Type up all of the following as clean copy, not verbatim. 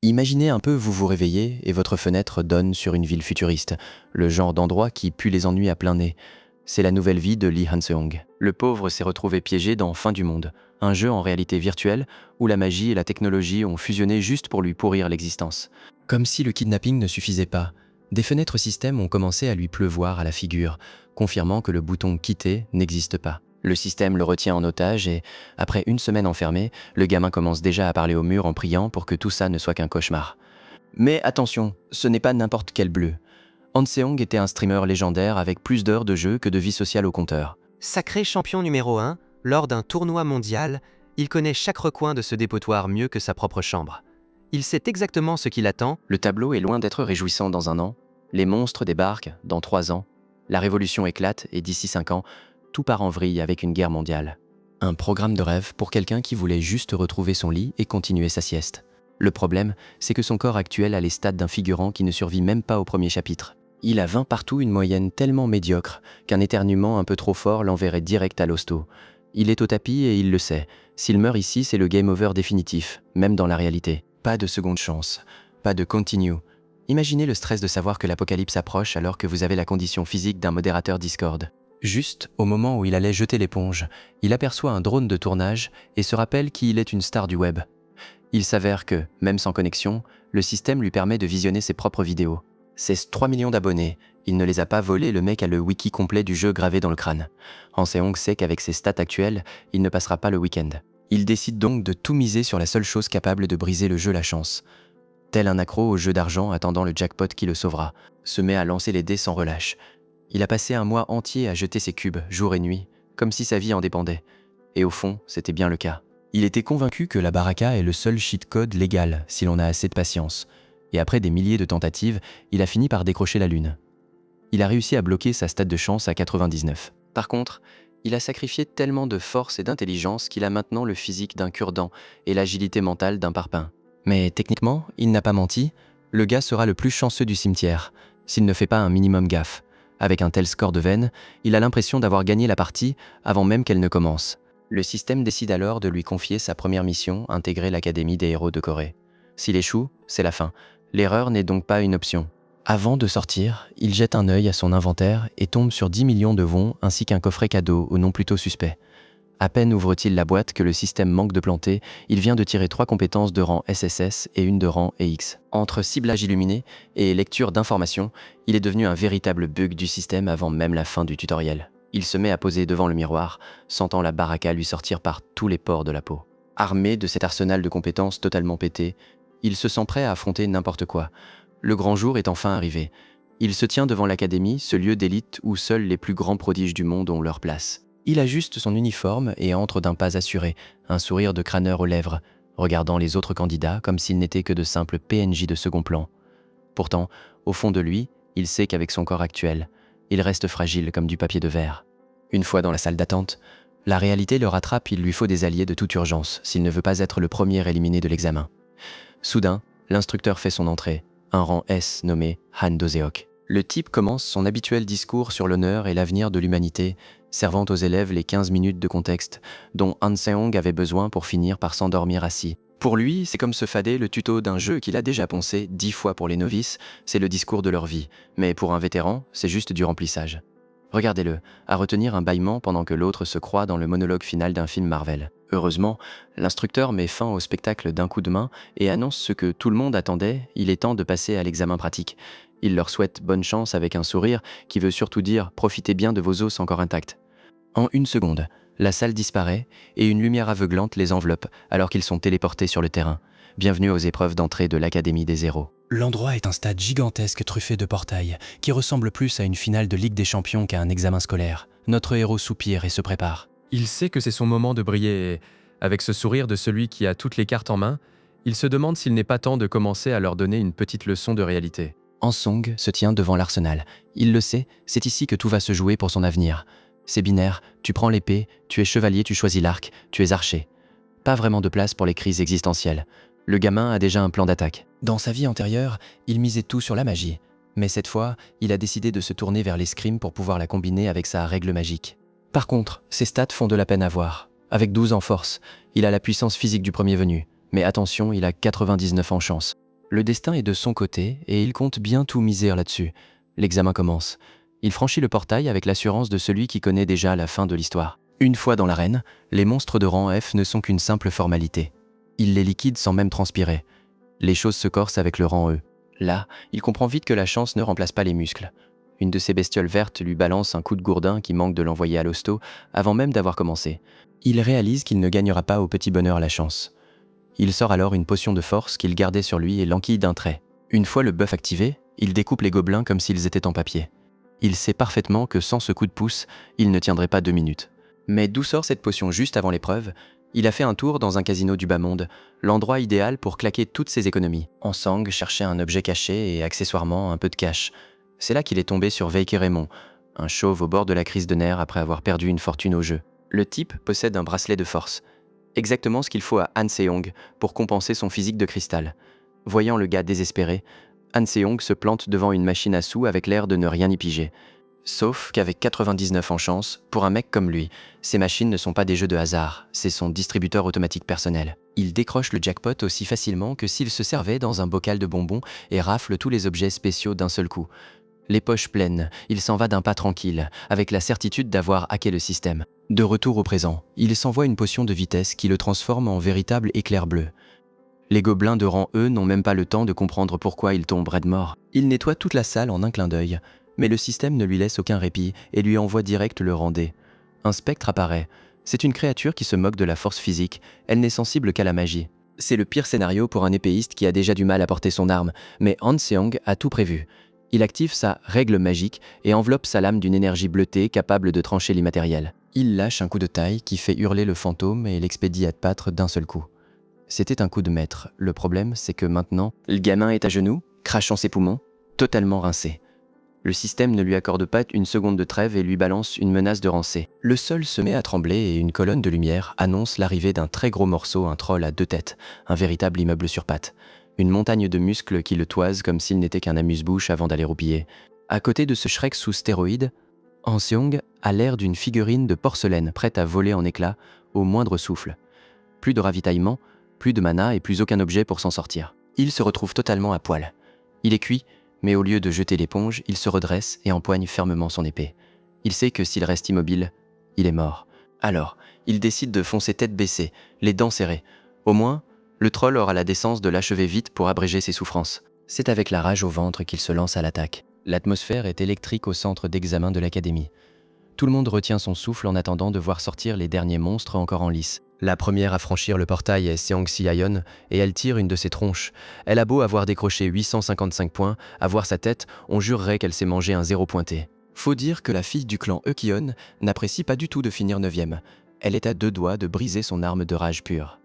Imaginez un peu vous vous réveillez et votre fenêtre donne sur une ville futuriste, le genre d'endroit qui pue les ennuis à plein nez. C'est la nouvelle vie de Lee Han-seong. Le pauvre s'est retrouvé piégé dans Fin du Monde, un jeu en réalité virtuelle où la magie et la technologie ont fusionné juste pour lui pourrir l'existence. Comme si le kidnapping ne suffisait pas, des fenêtres système ont commencé à lui pleuvoir à la figure, confirmant que le bouton « Quitter » n'existe pas. Le système le retient en otage et, après une semaine enfermé, le gamin commence déjà à parler au mur en priant pour que tout ça ne soit qu'un cauchemar. Mais attention, ce n'est pas n'importe quel bleu. Han-seong était un streamer légendaire avec plus d'heures de jeu que de vie sociale au compteur. Sacré champion numéro 1, lors d'un tournoi mondial, il connaît chaque recoin de ce dépotoir mieux que sa propre chambre. Il sait exactement ce qui l'attend. Le tableau est loin d'être réjouissant dans un an. Les monstres débarquent dans 3 ans. La révolution éclate et d'ici 5 ans, tout part en vrille avec une guerre mondiale. Un programme de rêve pour quelqu'un qui voulait juste retrouver son lit et continuer sa sieste. Le problème, c'est que son corps actuel a les stats d'un figurant qui ne survit même pas au premier chapitre. Il a 20 partout, une moyenne tellement médiocre qu'un éternuement un peu trop fort l'enverrait direct à l'hosto. Il est au tapis et il le sait. S'il meurt ici, c'est le game over définitif, même dans la réalité. Pas de seconde chance, pas de continue. Imaginez le stress de savoir que l'apocalypse approche alors que vous avez la condition physique d'un modérateur Discord. Juste au moment où il allait jeter l'éponge, il aperçoit un drone de tournage et se rappelle qu'il est une star du web. Il s'avère que, même sans connexion, le système lui permet de visionner ses propres vidéos. C'est 3 millions d'abonnés, il ne les a pas volés, le mec a le wiki complet du jeu gravé dans le crâne. Han-seong sait qu'avec ses stats actuelles, il ne passera pas le week-end. Il décide donc de tout miser sur la seule chose capable de briser le jeu, la chance. Tel un accro au jeu d'argent attendant le jackpot qui le sauvera, se met à lancer les dés sans relâche. Il a passé un mois entier à jeter ses cubes, jour et nuit, comme si sa vie en dépendait. Et au fond, c'était bien le cas. Il était convaincu que la baraka est le seul cheat code légal si l'on a assez de patience. Et après des milliers de tentatives, il a fini par décrocher la lune. Il a réussi à bloquer sa stat de chance à 99. Par contre, il a sacrifié tellement de force et d'intelligence qu'il a maintenant le physique d'un cure-dent et l'agilité mentale d'un parpaing. Mais techniquement, il n'a pas menti, le gars sera le plus chanceux du cimetière, s'il ne fait pas un minimum gaffe. Avec un tel score de veine, il a l'impression d'avoir gagné la partie avant même qu'elle ne commence. Le système décide alors de lui confier sa première mission, intégrer l'Académie des héros de Corée. S'il échoue, c'est la fin. L'erreur n'est donc pas une option. Avant de sortir, il jette un œil à son inventaire et tombe sur 10 millions de wons ainsi qu'un coffret cadeau au nom plutôt suspect. À peine ouvre-t-il la boîte que le système manque de planter, il vient de tirer 3 compétences de rang SSS et une de rang EX. Entre ciblage illuminé et lecture d'informations, il est devenu un véritable bug du système avant même la fin du tutoriel. Il se met à poser devant le miroir, sentant la baraka lui sortir par tous les pores de la peau. Armé de cet arsenal de compétences totalement pété, il se sent prêt à affronter n'importe quoi. Le grand jour est enfin arrivé. Il se tient devant l'académie, ce lieu d'élite où seuls les plus grands prodiges du monde ont leur place. Il ajuste son uniforme et entre d'un pas assuré, un sourire de crâneur aux lèvres, regardant les autres candidats comme s'ils n'étaient que de simples PNJ de second plan. Pourtant, au fond de lui, il sait qu'avec son corps actuel, il reste fragile comme du papier de verre. Une fois dans la salle d'attente, la réalité le rattrape, il lui faut des alliés de toute urgence s'il ne veut pas être le premier éliminé de l'examen. Soudain, l'instructeur fait son entrée, un rang S nommé Han Do-seok. Le type commence son habituel discours sur l'honneur et l'avenir de l'humanité, servant aux élèves les 15 minutes de contexte dont Han-seong avait besoin pour finir par s'endormir assis. Pour lui, c'est comme se fader le tuto d'un jeu qu'il a déjà poncé 10 fois pour les novices, c'est le discours de leur vie. Mais pour un vétéran, c'est juste du remplissage. Regardez-le, à retenir un bâillement pendant que l'autre se croit dans le monologue final d'un film Marvel. Heureusement, l'instructeur met fin au spectacle d'un coup de main et annonce ce que tout le monde attendait, il est temps de passer à l'examen pratique. Il leur souhaite bonne chance avec un sourire qui veut surtout dire « profitez bien de vos os encore intacts ». En une seconde, la salle disparaît et une lumière aveuglante les enveloppe alors qu'ils sont téléportés sur le terrain. Bienvenue aux épreuves d'entrée de l'Académie des héros. L'endroit est un stade gigantesque truffé de portails, qui ressemble plus à une finale de Ligue des Champions qu'à un examen scolaire. Notre héros soupire et se prépare. Il sait que c'est son moment de briller et, avec ce sourire de celui qui a toutes les cartes en main, il se demande s'il n'est pas temps de commencer à leur donner une petite leçon de réalité. Han-seong se tient devant l'arsenal. Il le sait, c'est ici que tout va se jouer pour son avenir. C'est binaire, tu prends l'épée, tu es chevalier, tu choisis l'arc, tu es archer. Pas vraiment de place pour les crises existentielles. Le gamin a déjà un plan d'attaque. Dans sa vie antérieure, il misait tout sur la magie. Mais cette fois, il a décidé de se tourner vers l'escrime pour pouvoir la combiner avec sa règle magique. Par contre, ses stats font de la peine à voir. Avec 12 en force, il a la puissance physique du premier venu. Mais attention, il a 99 en chance. Le destin est de son côté et il compte bien tout miser là-dessus. L'examen commence. Il franchit le portail avec l'assurance de celui qui connaît déjà la fin de l'histoire. Une fois dans l'arène, les monstres de rang F ne sont qu'une simple formalité. Il les liquide sans même transpirer. Les choses se corsent avec le rang E. Là, il comprend vite que la chance ne remplace pas les muscles. Une de ces bestioles vertes lui balance un coup de gourdin qui manque de l'envoyer à l'hosto avant même d'avoir commencé. Il réalise qu'il ne gagnera pas au petit bonheur la chance. Il sort alors une potion de force qu'il gardait sur lui et l'enquille d'un trait. Une fois le buff activé, il découpe les gobelins comme s'ils étaient en papier. Il sait parfaitement que sans ce coup de pouce, il ne tiendrait pas 2 minutes. Mais d'où sort cette potion juste avant l'épreuve ? Il a fait un tour dans un casino du bas monde, l'endroit idéal pour claquer toutes ses économies. En sang, chercher un objet caché et accessoirement un peu de cash. C'est là qu'il est tombé sur Veike Raymond, un chauve au bord de la crise de nerfs après avoir perdu une fortune au jeu. Le type possède un bracelet de force. Exactement ce qu'il faut à Han Seong pour compenser son physique de cristal. Voyant le gars désespéré, Han Seong se plante devant une machine à sous avec l'air de ne rien y piger. Sauf qu'avec 99 en chance, pour un mec comme lui, ces machines ne sont pas des jeux de hasard, c'est son distributeur automatique personnel. Il décroche le jackpot aussi facilement que s'il se servait dans un bocal de bonbons et rafle tous les objets spéciaux d'un seul coup. Les poches pleines, il s'en va d'un pas tranquille, avec la certitude d'avoir hacké le système. De retour au présent, il s'envoie une potion de vitesse qui le transforme en véritable éclair bleu. Les gobelins de rang E n'ont même pas le temps de comprendre pourquoi il tombe raide mort. Il nettoie toute la salle en un clin d'œil, mais le système ne lui laisse aucun répit et lui envoie direct le rang D. Un spectre apparaît. C'est une créature qui se moque de la force physique, elle n'est sensible qu'à la magie. C'est le pire scénario pour un épéiste qui a déjà du mal à porter son arme, mais Han Seong a tout prévu. Il active sa règle magique et enveloppe sa lame d'une énergie bleutée capable de trancher l'immatériel. Il lâche un coup de taille qui fait hurler le fantôme et l'expédie à pâtre d'un seul coup. C'était un coup de maître. Le problème, c'est que maintenant, le gamin est à genoux, crachant ses poumons, totalement rincé. Le système ne lui accorde pas une seconde de trêve et lui balance une menace de rancé. Le sol se met à trembler et une colonne de lumière annonce l'arrivée d'un très gros morceau, un troll à 2 têtes, un véritable immeuble sur pattes. Une montagne de muscles qui le toise comme s'il n'était qu'un amuse-bouche avant d'aller roupiller. À côté de ce Shrek sous stéroïdes, Han Seong a l'air d'une figurine de porcelaine prête à voler en éclats au moindre souffle. Plus de ravitaillement, plus de mana et plus aucun objet pour s'en sortir. Il se retrouve totalement à poil. Il est cuit, mais au lieu de jeter l'éponge, il se redresse et empoigne fermement son épée. Il sait que s'il reste immobile, il est mort. Alors, il décide de foncer tête baissée, les dents serrées. Au moins, le troll aura la décence de l'achever vite pour abréger ses souffrances. C'est avec la rage au ventre qu'il se lance à l'attaque. L'atmosphère est électrique au centre d'examen de l'académie. Tout le monde retient son souffle en attendant de voir sortir les derniers monstres encore en lice. La première à franchir le portail est Seong-Si-Ayeon et elle tire une de ses tronches. Elle a beau avoir décroché 855 points, à voir sa tête, on jurerait qu'elle s'est mangé un 0 pointé. Faut dire que la fille du clan Eukyeon n'apprécie pas du tout de finir 9e. Elle est à 2 doigts de briser son arme de rage pure.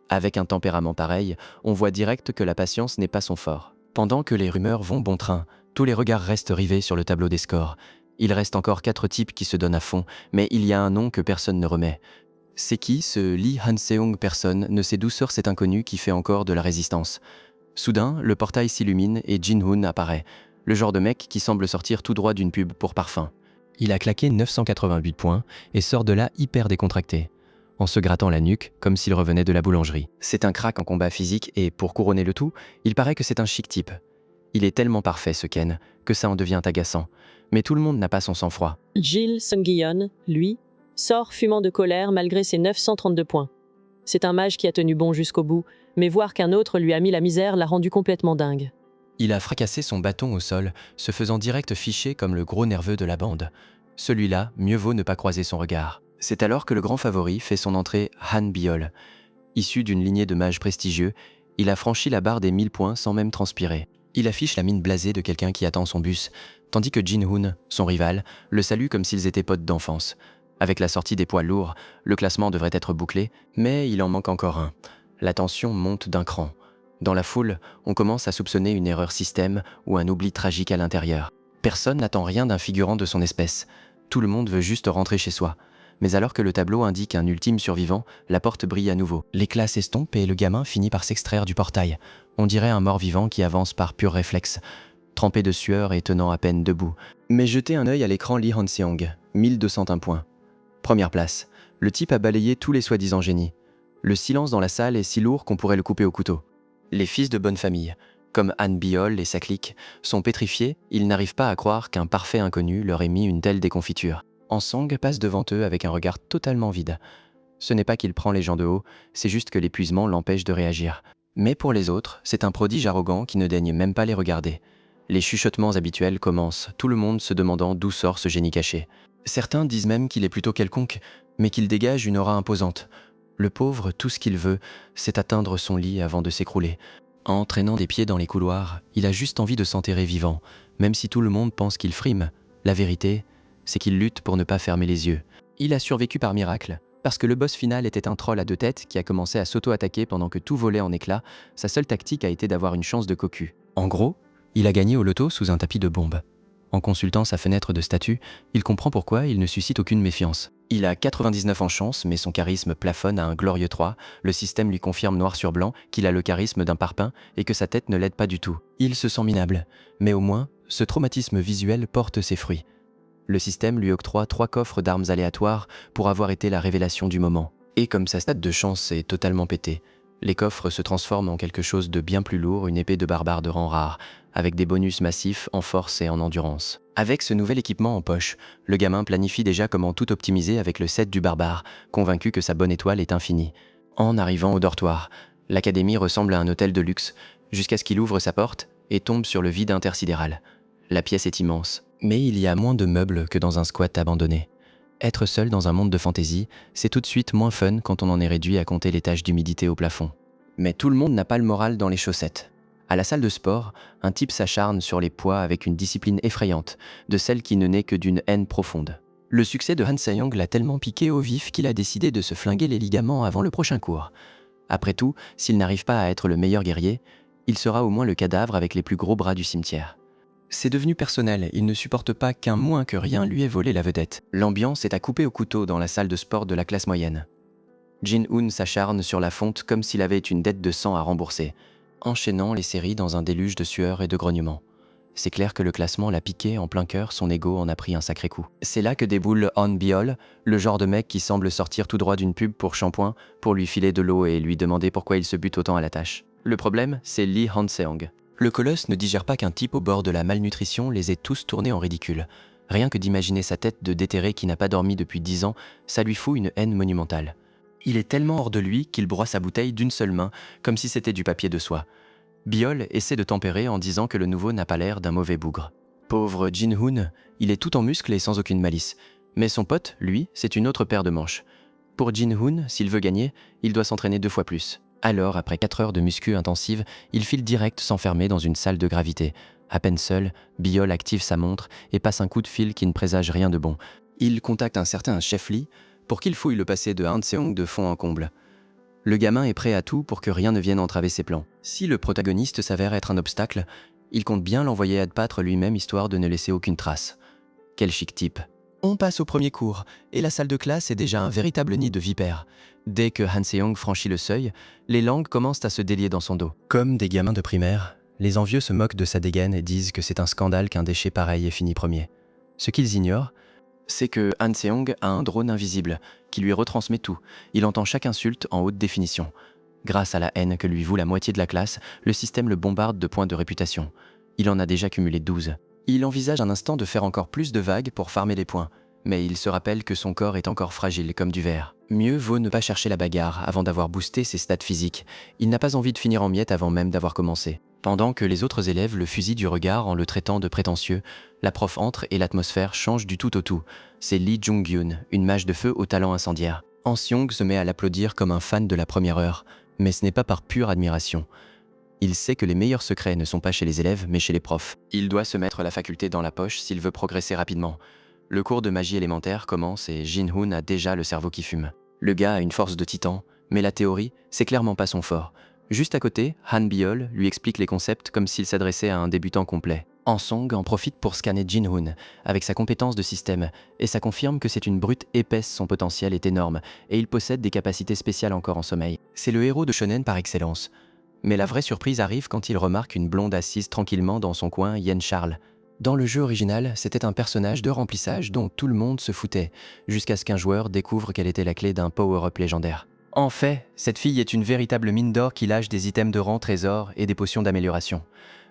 Avec un tempérament pareil, on voit direct que la patience n'est pas son fort. Pendant que les rumeurs vont bon train, tous les regards restent rivés sur le tableau des scores. Il reste encore 4 types qui se donnent à fond, mais il y a un nom que personne ne remet. C'est qui ce Lee Han-Seong? Personne ne sait d'où sort cet inconnu qui fait encore de la résistance. Soudain, le portail s'illumine et Jin-Hoon apparaît, le genre de mec qui semble sortir tout droit d'une pub pour parfum. Il a claqué 988 points et sort de là hyper décontracté, en se grattant la nuque comme s'il revenait de la boulangerie. C'est un crack en combat physique et, pour couronner le tout, il paraît que c'est un chic type. Il est tellement parfait ce Ken, que ça en devient agaçant. Mais tout le monde n'a pas son sang-froid. Jil Sung-Gyeon, lui, sort fumant de colère malgré ses 932 points. C'est un mage qui a tenu bon jusqu'au bout, mais voir qu'un autre lui a mis la misère l'a rendu complètement dingue. Il a fracassé son bâton au sol, se faisant direct ficher comme le gros nerveux de la bande. Celui-là, mieux vaut ne pas croiser son regard. C'est alors que le grand favori fait son entrée, Han Biol. Issu d'une lignée de mages prestigieux, il a franchi la barre des 1000 points sans même transpirer. Il affiche la mine blasée de quelqu'un qui attend son bus, tandis que Jin-Hoon, son rival, le salue comme s'ils étaient potes d'enfance. Avec la sortie des poids lourds, le classement devrait être bouclé, mais il en manque encore un. La tension monte d'un cran. Dans la foule, on commence à soupçonner une erreur système ou un oubli tragique à l'intérieur. Personne n'attend rien d'un figurant de son espèce. Tout le monde veut juste rentrer chez soi. Mais alors que le tableau indique un ultime survivant, la porte brille à nouveau. L'éclat s'estompe et le gamin finit par s'extraire du portail. On dirait un mort-vivant qui avance par pur réflexe, trempé de sueur et tenant à peine debout. Mais jetez un œil à l'écran Lee Han-Seong, 1201 points. Première place, le type a balayé tous les soi-disant génies. Le silence dans la salle est si lourd qu'on pourrait le couper au couteau. Les fils de bonne famille, Comme Han Biol et sa clique sont pétrifiés, ils n'arrivent pas à croire qu'un parfait inconnu leur ait mis une telle déconfiture. Hansang passe devant eux avec un regard totalement vide. Ce n'est pas qu'il prend les gens de haut, c'est juste que l'épuisement l'empêche de réagir. Mais pour les autres, c'est un prodige arrogant qui ne daigne même pas les regarder. Les chuchotements habituels commencent, tout le monde se demandant d'où sort ce génie caché. Certains disent même qu'il est plutôt quelconque, mais qu'il dégage une aura imposante. Le pauvre, tout ce qu'il veut, c'est atteindre son lit avant de s'écrouler. En traînant des pieds dans les couloirs, il a juste envie de s'enterrer vivant, même si tout le monde pense qu'il frime. La vérité, c'est qu'il lutte pour ne pas fermer les yeux. Il a survécu par miracle. Parce que le boss final était un troll à 2 têtes qui a commencé à s'auto-attaquer pendant que tout volait en éclats, sa seule tactique a été d'avoir une chance de cocu. En gros, il a gagné au loto sous un tapis de bombes. En consultant sa fenêtre de statut, il comprend pourquoi il ne suscite aucune méfiance. Il a 99 en chance, mais son charisme plafonne à un glorieux 3. Le système lui confirme noir sur blanc qu'il a le charisme d'un parpaing et que sa tête ne l'aide pas du tout. Il se sent minable, mais au moins, ce traumatisme visuel porte ses fruits. Le système lui octroie 3 coffres d'armes aléatoires pour avoir été la révélation du moment. Et comme sa stat de chance est totalement pétée, les coffres se transforment en quelque chose de bien plus lourd, une épée de barbare de rang rare, avec des bonus massifs en force et en endurance. Avec ce nouvel équipement en poche, le gamin planifie déjà comment tout optimiser avec le set du barbare, convaincu que sa bonne étoile est infinie. En arrivant au dortoir, l'académie ressemble à un hôtel de luxe, jusqu'à ce qu'il ouvre sa porte et tombe sur le vide intersidéral. La pièce est immense, mais il y a moins de meubles que dans un squat abandonné. Être seul dans un monde de fantaisie, c'est tout de suite moins fun quand on en est réduit à compter les taches d'humidité au plafond. Mais tout le monde n'a pas le moral dans les chaussettes. À la salle de sport, un type s'acharne sur les poids avec une discipline effrayante, de celle qui ne naît que d'une haine profonde. Le succès de Han Se-young l'a tellement piqué au vif qu'il a décidé de se flinguer les ligaments avant le prochain cours. Après tout, s'il n'arrive pas à être le meilleur guerrier, il sera au moins le cadavre avec les plus gros bras du cimetière. C'est devenu personnel, il ne supporte pas qu'un moins que rien lui ait volé la vedette. L'ambiance est à couper au couteau dans la salle de sport de la classe moyenne. Jin-hoon s'acharne sur la fonte comme s'il avait une dette de sang à rembourser, enchaînant les séries dans un déluge de sueur et de grognements. C'est clair que le classement l'a piqué en plein cœur, son ego en a pris un sacré coup. C'est là que déboule Han Biol, le genre de mec qui semble sortir tout droit d'une pub pour shampoing, pour lui filer de l'eau et lui demander pourquoi il se bute autant à la tâche. Le problème, c'est Lee Han-seong. Le colosse ne digère pas qu'un type au bord de la malnutrition les ait tous tournés en ridicule. Rien que d'imaginer sa tête de déterré qui n'a pas dormi depuis 10 ans, ça lui fout une haine monumentale. Il est tellement hors de lui qu'il broie sa bouteille d'une seule main, comme si c'était du papier de soie. Biol essaie de tempérer en disant que le nouveau n'a pas l'air d'un mauvais bougre. Pauvre Jin-hoon, il est tout en muscles et sans aucune malice. Mais son pote, lui, c'est une autre paire de manches. Pour Jin-hoon, s'il veut gagner, il doit s'entraîner 2 fois plus. Alors, après 4 heures de muscu intensive, il file direct s'enfermer dans une salle de gravité. À peine seul, Biol active sa montre et passe un coup de fil qui ne présage rien de bon. Il contacte un certain Chef Lee pour qu'il fouille le passé de Han Se-young de fond en comble. Le gamin est prêt à tout pour que rien ne vienne entraver ses plans. Si le protagoniste s'avère être un obstacle, il compte bien l'envoyer adbattre lui-même histoire de ne laisser aucune trace. Quel chic type. On passe au premier cours, et la salle de classe est déjà un véritable nid de vipères. Dès que Han Se-young franchit le seuil, les langues commencent à se délier dans son dos. Comme des gamins de primaire, les envieux se moquent de sa dégaine et disent que c'est un scandale qu'un déchet pareil ait fini premier. Ce qu'ils ignorent, c'est que Han Se-young a un drone invisible qui lui retransmet tout. Il entend chaque insulte en haute définition. Grâce à la haine que lui voue la moitié de la classe, le système le bombarde de points de réputation. Il en a déjà cumulé 12. Il envisage un instant de faire encore plus de vagues pour farmer les points, mais il se rappelle que son corps est encore fragile comme du verre. Mieux vaut ne pas chercher la bagarre avant d'avoir boosté ses stats physiques. Il n'a pas envie de finir en miettes avant même d'avoir commencé. Pendant que les autres élèves le fusillent du regard en le traitant de prétentieux, la prof entre et l'atmosphère change du tout au tout. C'est Lee Jung-gyun, une mage de feu au talent incendiaire. Han Se-young se met à l'applaudir comme un fan de la première heure, mais ce n'est pas par pure admiration. Il sait que les meilleurs secrets ne sont pas chez les élèves, mais chez les profs. Il doit se mettre la faculté dans la poche s'il veut progresser rapidement. Le cours de magie élémentaire commence et Jin-hoon a déjà le cerveau qui fume. Le gars a une force de titan, mais la théorie, c'est clairement pas son fort. Juste à côté, Han Biol lui explique les concepts comme s'il s'adressait à un débutant complet. Hansong en profite pour scanner Jin-hoon avec sa compétence de système, et ça confirme que c'est une brute épaisse, son potentiel est énorme, et il possède des capacités spéciales encore en sommeil. C'est le héros de shonen par excellence. Mais la vraie surprise arrive quand il remarque une blonde assise tranquillement dans son coin, Yen Charles. Dans le jeu original, c'était un personnage de remplissage dont tout le monde se foutait, jusqu'à ce qu'un joueur découvre qu'elle était la clé d'un power-up légendaire. En fait, cette fille est une véritable mine d'or qui lâche des items de rang trésor et des potions d'amélioration.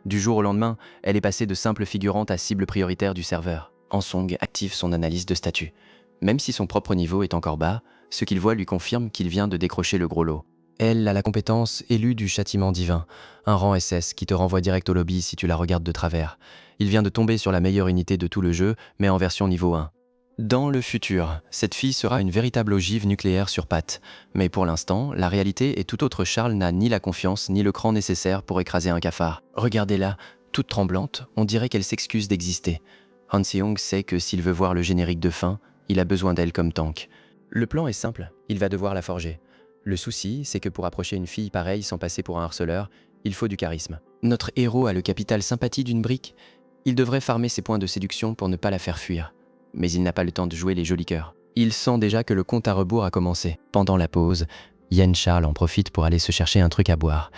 Du jour au lendemain, elle est passée de simple figurante à cible prioritaire du serveur. Hansong active son analyse de statut. Même si son propre niveau est encore bas, ce qu'il voit lui confirme qu'il vient de décrocher le gros lot. Elle a la compétence élue du châtiment divin, un rang SS qui te renvoie direct au lobby si tu la regardes de travers. Il vient de tomber sur la meilleure unité de tout le jeu, mais en version niveau 1. Dans le futur, cette fille sera une véritable ogive nucléaire sur pattes. Mais pour l'instant, la réalité est tout autre. Charles n'a ni la confiance ni le cran nécessaire pour écraser un cafard. Regardez-la, toute tremblante, on dirait qu'elle s'excuse d'exister. Han Seong sait que s'il veut voir le générique de fin, il a besoin d'elle comme tank. Le plan est simple, il va devoir la forger. Le souci, c'est que pour approcher une fille pareille sans passer pour un harceleur, il faut du charisme. Notre héros a le capital sympathie d'une brique. Il devrait farmer ses points de séduction pour ne pas la faire fuir. Mais il n'a pas le temps de jouer les jolis cœurs. Il sent déjà que le compte à rebours a commencé. Pendant la pause, Yen Charles en profite pour aller se chercher un truc à boire.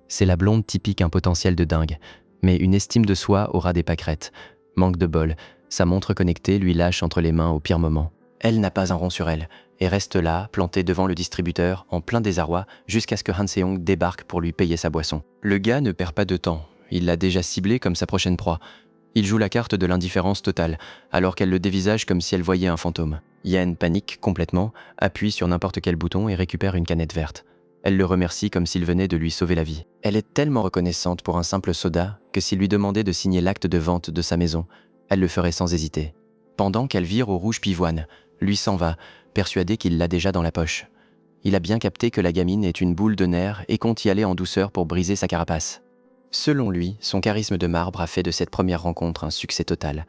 C'est la blonde typique un potentiel de dingue. Mais une estime de soi aura des pâquerettes. Manque de bol, sa montre connectée lui lâche entre les mains au pire moment. Elle n'a pas un rond sur elle, et reste là, plantée devant le distributeur, en plein désarroi, jusqu'à ce que Han Seong débarque pour lui payer sa boisson. Le gars ne perd pas de temps, il l'a déjà ciblé comme sa prochaine proie. Il joue la carte de l'indifférence totale, alors qu'elle le dévisage comme si elle voyait un fantôme. Yen panique complètement, appuie sur n'importe quel bouton et récupère une canette verte. Elle le remercie comme s'il venait de lui sauver la vie. Elle est tellement reconnaissante pour un simple soda que s'il lui demandait de signer l'acte de vente de sa maison, elle le ferait sans hésiter. Pendant qu'elle vire au rouge pivoine, lui s'en va, persuadé qu'il l'a déjà dans la poche. Il a bien capté que la gamine est une boule de nerfs et compte y aller en douceur pour briser sa carapace. Selon lui, son charisme de marbre a fait de cette première rencontre un succès total.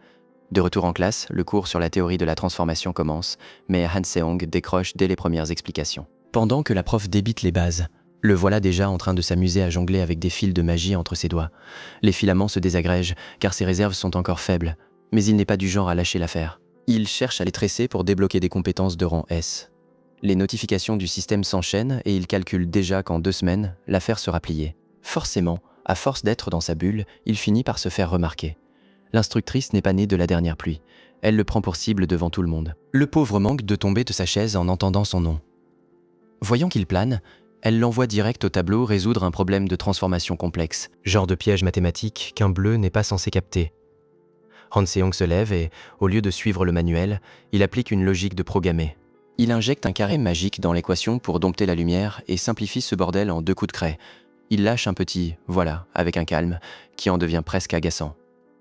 De retour en classe, le cours sur la théorie de la transformation commence, mais Han Seong décroche dès les premières explications. Pendant que la prof débite les bases, le voilà déjà en train de s'amuser à jongler avec des fils de magie entre ses doigts. Les filaments se désagrègent, car ses réserves sont encore faibles, mais il n'est pas du genre à lâcher l'affaire. Il cherche à les tresser pour débloquer des compétences de rang S. Les notifications du système s'enchaînent et il calcule déjà qu'en 2 semaines, l'affaire sera pliée. Forcément, à force d'être dans sa bulle, il finit par se faire remarquer. L'instructrice n'est pas née de la dernière pluie. Elle le prend pour cible devant tout le monde. Le pauvre manque de tomber de sa chaise en entendant son nom. Voyant qu'il plane, elle l'envoie direct au tableau résoudre un problème de transformation complexe, genre de piège mathématique qu'un bleu n'est pas censé capter. Han Seong se lève et, au lieu de suivre le manuel, il applique une logique de programmer. Il injecte un carré magique dans l'équation pour dompter la lumière et simplifie ce bordel en 2 coups de craie. Il lâche un petit « voilà » avec un calme, qui en devient presque agaçant.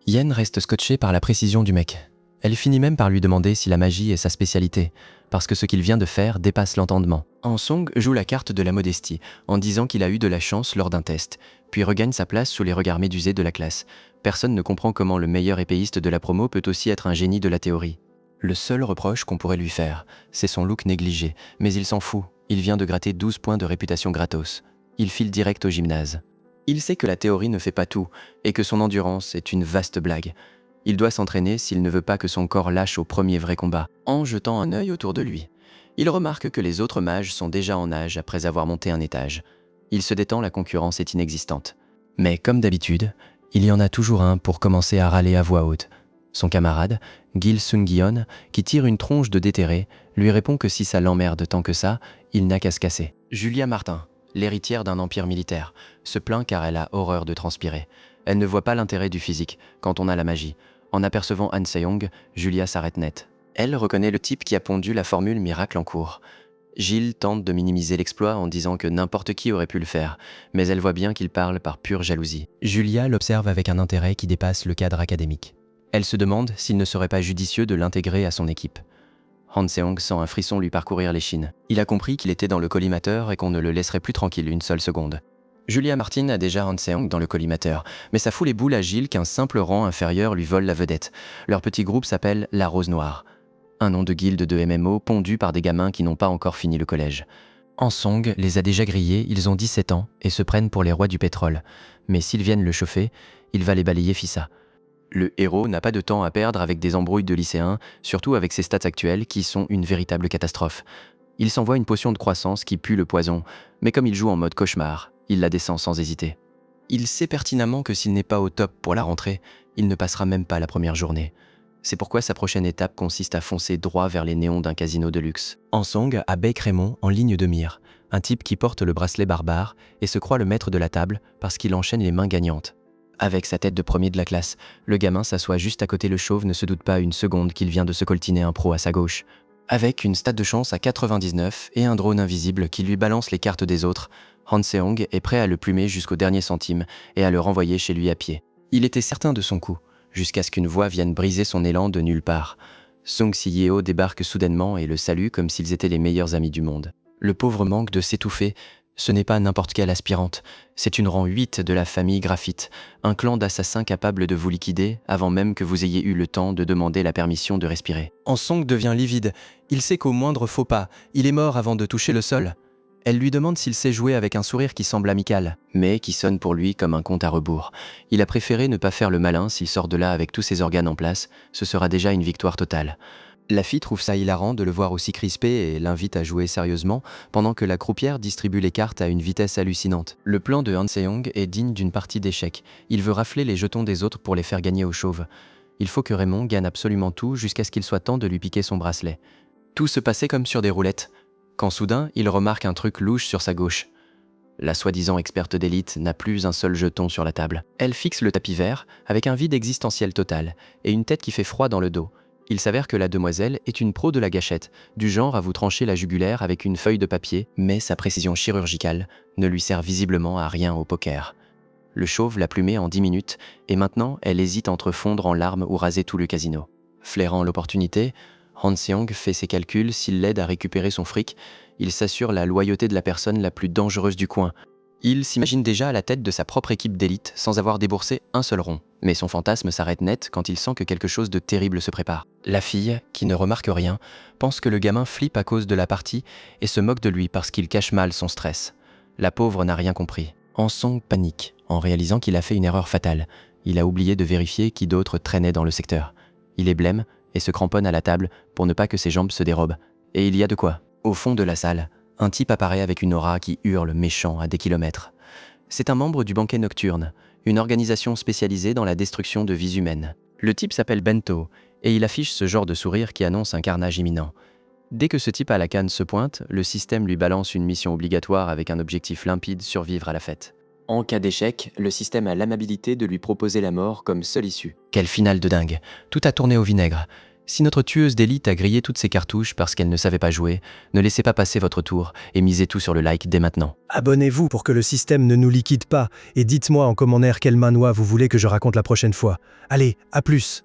Yen reste scotché par la précision du mec. Elle finit même par lui demander si la magie est sa spécialité, parce que ce qu'il vient de faire dépasse l'entendement. Hansong joue la carte de la modestie, en disant qu'il a eu de la chance lors d'un test, puis regagne sa place sous les regards médusés de la classe. Personne ne comprend comment le meilleur épéiste de la promo peut aussi être un génie de la théorie. Le seul reproche qu'on pourrait lui faire, c'est son look négligé, mais il s'en fout, il vient de gratter 12 points de réputation gratos. Il file direct au gymnase. Il sait que la théorie ne fait pas tout, et que son endurance est une vaste blague. Il doit s'entraîner s'il ne veut pas que son corps lâche au premier vrai combat, en jetant un œil autour de lui. Il remarque que les autres mages sont déjà en nage après avoir monté un étage. Il se détend, la concurrence est inexistante. Mais comme d'habitude, il y en a toujours un pour commencer à râler à voix haute. Son camarade, Gil Sung-gyeon, qui tire une tronche de déterré, lui répond que si ça l'emmerde tant que ça, il n'a qu'à se casser. Julia Martin, l'héritière d'un empire militaire, se plaint car elle a horreur de transpirer. Elle ne voit pas l'intérêt du physique quand on a la magie. En apercevant Han Seong, Julia s'arrête net. Elle reconnaît le type qui a pondu la formule miracle en cours. Gilles tente de minimiser l'exploit en disant que n'importe qui aurait pu le faire, mais elle voit bien qu'il parle par pure jalousie. Julia l'observe avec un intérêt qui dépasse le cadre académique. Elle se demande s'il ne serait pas judicieux de l'intégrer à son équipe. Han Seong sent un frisson lui parcourir l'échine. Il a compris qu'il était dans le collimateur et qu'on ne le laisserait plus tranquille une seule seconde. Julia Martin a déjà Han Seong dans le collimateur, mais ça fout les boules à Gilles qu'un simple rang inférieur lui vole la vedette. Leur petit groupe s'appelle La Rose Noire. Un nom de guilde de MMO pondu par des gamins qui n'ont pas encore fini le collège. Hansong les a déjà grillés, ils ont 17 ans et se prennent pour les rois du pétrole. Mais s'ils viennent le chauffer, il va les balayer fissa. Le héros n'a pas de temps à perdre avec des embrouilles de lycéens, surtout avec ses stats actuelles qui sont une véritable catastrophe. Il s'envoie une potion de croissance qui pue le poison, mais comme il joue en mode cauchemar, il la descend sans hésiter. Il sait pertinemment que s'il n'est pas au top pour la rentrée, il ne passera même pas la première journée. C'est pourquoi sa prochaine étape consiste à foncer droit vers les néons d'un casino de luxe. Hansong a Baek Raymond en ligne de mire. un type qui porte le bracelet barbare et se croit le maître de la table parce qu'il enchaîne les mains gagnantes. Avec sa tête de premier de la classe, le gamin s'assoit juste à côté. Le chauve ne se doute pas une seconde qu'il vient de se coltiner un pro à sa gauche. Avec une stat de chance à 99 et un drone invisible qui lui balance les cartes des autres, Han Seong est prêt à le plumer jusqu'au dernier centime et à le renvoyer chez lui à pied. Il était certain de son coup, jusqu'à ce qu'une voix vienne briser son élan de nulle part. Song Si-yeo débarque soudainement et le salue comme s'ils étaient les meilleurs amis du monde. Le pauvre manque de s'étouffer. Ce n'est pas n'importe quelle aspirante, c'est une rang 8 de la famille Graphite, un clan d'assassins capables de vous liquider avant même que vous ayez eu le temps de demander la permission de respirer. Han Song devient livide, il sait qu'au moindre faux pas, il est mort avant de toucher le sol. Elle lui demande s'il sait jouer avec un sourire qui semble amical, mais qui sonne pour lui comme un compte à rebours. Il a préféré ne pas faire le malin. S'il sort de là avec tous ses organes en place, ce sera déjà une victoire totale. La fille trouve ça hilarant de le voir aussi crispé et l'invite à jouer sérieusement pendant que la croupière distribue les cartes à une vitesse hallucinante. Le plan de Han Seong est digne d'une partie d'échecs. Il veut rafler les jetons des autres pour les faire gagner au chauve. Il faut que Raymond gagne absolument tout jusqu'à ce qu'il soit temps de lui piquer son bracelet. Tout se passait comme sur des roulettes, quand soudain il remarque un truc louche sur sa gauche. La soi-disant experte d'élite n'a plus un seul jeton sur la table. Elle fixe le tapis vert avec un vide existentiel total et une tête qui fait froid dans le dos. Il s'avère que la demoiselle est une pro de la gâchette, du genre à vous trancher la jugulaire avec une feuille de papier, mais sa précision chirurgicale ne lui sert visiblement à rien au poker. Le chauve l'a plumée en 10 minutes, et maintenant elle hésite entre fondre en larmes ou raser tout le casino. Flairant l'opportunité, Han Seong fait ses calculs. S'il l'aide à récupérer son fric, il s'assure la loyauté de la personne la plus dangereuse du coin. Il s'imagine déjà à la tête de sa propre équipe d'élite sans avoir déboursé un seul rond. Mais son fantasme s'arrête net quand il sent que quelque chose de terrible se prépare. La fille, qui ne remarque rien, pense que le gamin flippe à cause de la partie et se moque de lui parce qu'il cache mal son stress. La pauvre n'a rien compris. Han Song panique en réalisant qu'il a fait une erreur fatale. Il a oublié de vérifier qui d'autre traînait dans le secteur. Il est blême et se cramponne à la table pour ne pas que ses jambes se dérobent. Et il y a de quoi. Au fond de la salle, un type apparaît avec une aura qui hurle méchant à des kilomètres. C'est un membre du Banquet Nocturne, une organisation spécialisée dans la destruction de vies humaines. Le type s'appelle Bento, et il affiche ce genre de sourire qui annonce un carnage imminent. Dès que ce type à la canne se pointe, le système lui balance une mission obligatoire avec un objectif limpide: survivre à la fête. En cas d'échec, le système a l'amabilité de lui proposer la mort comme seule issue. Quel final de dingue! Tout a tourné au vinaigre. Si notre tueuse d'élite a grillé toutes ses cartouches parce qu'elle ne savait pas jouer, ne laissez pas passer votre tour et misez tout sur le like dès maintenant. Abonnez-vous pour que le système ne nous liquide pas et dites-moi en commentaire quel manhwa vous voulez que je raconte la prochaine fois. Allez, à plus!